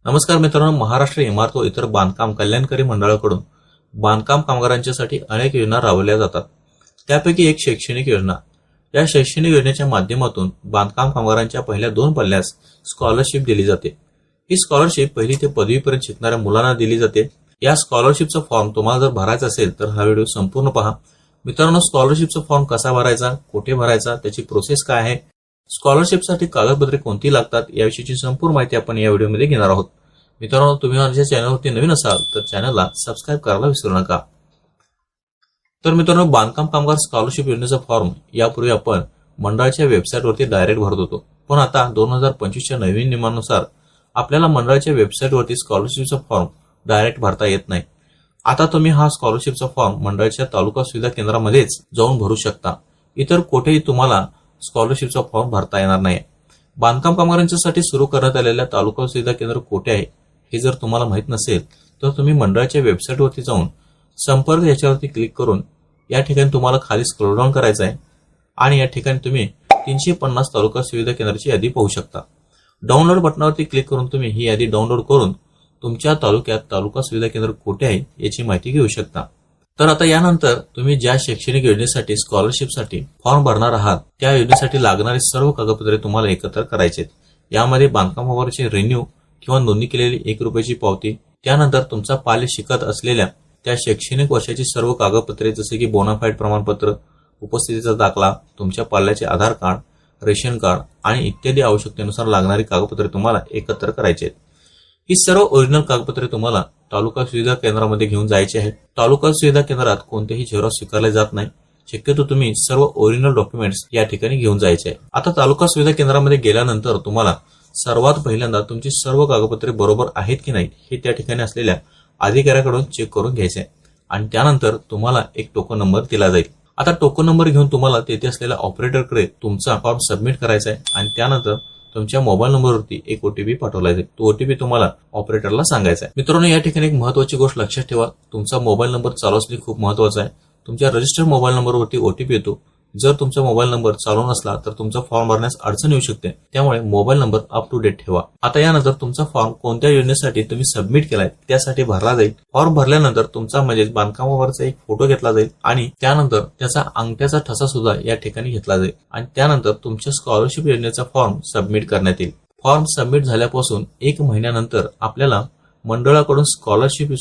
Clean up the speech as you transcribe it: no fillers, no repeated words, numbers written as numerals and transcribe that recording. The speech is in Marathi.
नमस्कार मित्रांनो, महाराष्ट्र इमारत व इतर बांधकाम कल्याणकारी मंडळाकडून बांधकाम कामगारांच्यासाठी अनेक योजना राबवल्या जातात. त्यापैकी एक शैक्षणिक योजना. या शैक्षणिक योजनेच्या माध्यमातून बांधकाम कामगारांच्या पहिल्या 2 पल्ल्यास स्कॉलरशिप दिली जाते. ही स्कॉलरशिप पहिली ते पदवीपर्यंत शिकणाऱ्या मुलांना दिली जाते. या स्कॉलरशिपचा फॉर्म तुम्हाला जर भरायचा असेल तर हा व्हिडिओ संपूर्ण पहा. मित्रांनो, स्कॉलरशिपचा फॉर्म कसा भरायचा, कुठे भरायचा, त्याची प्रोसेस काय आहे, स्कॉलरशिपसाठी कागदपत्रे कोणती लागतात याविषयीची संपूर्ण माहिती आपण या व्हिडिओमध्ये घेणार आहोत. मित्रांनो, तुम्ही माझ्या चॅनलवरती नवीन असाल तर चॅनलला सबस्क्राईब करायला विसरू नका. तर मित्रांनो, बांधकाम कामगार स्कॉलरशिप योजनेचा फॉर्म यापूर्वी आपण मंडळाच्या वेबसाईटवरती डायरेक्ट भरत होतो, पण आता 2025च्या नवीन नियमानुसार आपल्याला मंडळाच्या वेबसाईटवरती स्कॉलरशिपचा फॉर्म डायरेक्ट भरता येत नाही. आता तुम्ही हा स्कॉलरशिपचा फॉर्म मंडळाच्या तालुका सुविधा केंद्रामध्येच जाऊन भरू शकता. इतर कुठेही तुम्हाला स्कॉलरशिपचा फॉर्म भरता येणार नाही. बांधकाम कामगारांच्यासाठी सुरू करण्यात आलेल्या तालुका सुविधा केंद्र कोठे आहे हे जर तुम्हाला माहित नसेल तर तुम्ही मंडळाच्या वेबसाईटवरती जाऊन संपर्क याच्यावरती क्लिक करून या ठिकाणी तुम्हाला खाली स्क्रोल डाऊन करायचं आहे आणि या ठिकाणी तुम्ही 350 तालुका सुविधा केंद्राची यादी पाहू शकता. डाउनलोड बटनावरती क्लिक करून तुम्ही ही यादी डाउनलोड करून तुमच्या तालुक्यात तालुका सुविधा केंद्र कोठे आहे याची माहिती घेऊ शकता. तर आता यानंतर तुम्ही ज्या शैक्षणिक योजनेसाठी स्कॉलरशिपसाठी फॉर्म भरणार आहात त्या योजनेसाठी लागणारी सर्व कागदपत्रे तुम्हाला एकत्र करायचे आहेत. यामध्ये बांधकाम कामगाराची रिन्यू किंवा नोंदणी केलेली 1 रुपयाची पावती, त्यानंतर तुमचा पाल्य शिकत असलेल्या त्या शैक्षणिक वर्षाची सर्व कागदपत्रे जसे की बोनाफाईड प्रमाणपत्र, उपस्थितीचा दाखला, तुमच्या पाल्याचे आधार कार्ड, रेशन कार्ड आणि इत्यादी आवश्यकतेनुसार लागणारी कागदपत्रे तुम्हाला एकत्र करायची आहेत. ही सर्व ओरिजिनल कागदपत्रे तुम्हाला तालुका सुविधा केंद्रामध्ये घेऊन जायची आहेत. तालुका सुविधा केंद्रात कोणतेही झेरॉक्स स्वीकारले जात नाही. शक्यतो तुम्ही सर्व ओरिजिनल डॉक्युमेंट्स या ठिकाणी घेऊन जायचे आहे. आता तालुका सुविधा केंद्रामध्ये गेल्यानंतर तुम्हाला सर्वात पहिल्यांदा तुमची सर्व कागदपत्रे बरोबर आहेत की नाही हे त्या ठिकाणी असलेल्या अधिकाऱ्याकडून चेक करून घ्यायचे आहे आणि त्यानंतर तुम्हाला एक टोकन नंबर दिला जाईल. आता टोकन नंबर घेऊन तुम्हाला तेथे असलेल्या ऑपरेटरकडे तुमचा फॉर्म सबमिट करायचा आहे आणि त्यानंतर तुमच्या मोबाईल नंबरवरती एक ओटीपी पाठवला जाईल. तो ओटीपी तुम्हाला ऑपरेटरला सांगायचा आहे. मित्रांनो, या ठिकाणी एक महत्त्वाची गोष्ट लक्षात ठेवा, तुमचा मोबाईल नंबर चालू असणे खूप महत्त्वाचं आहे. तुमच्या रजिस्टर्ड मोबाईल नंबरवरती ओटीपी येतो. जर तुमचा मोबाईल नंबर चालू नसला तर तुमचा फॉर्म भरण्यास अडचण येऊ शकते. त्यामुळे mobile number up to date ठेवा. आता यानंतर तुमचा फॉर्म कोणत्या योजनेसाठी तुम्ही सबमिट केलाय त्यासाठी भरला जाईल. फॉर्म भरल्यानंतर तुमचा म्हणजे बांधकामावरचा एक फोटो घेतला जाईल आणि त्यानंतर त्याचा अंगठ्याचा ठसा सुद्धा या ठिकाणी घेतला जाईल आणि त्यानंतर तुमच्या स्कॉलरशिप योजनेचा फॉर्म सबमिट करण्यात येईल. फॉर्म सबमिट झाल्यापासून 1 महिन्यानंतर आपल्याला मंडळाकडून स्कॉलरशिप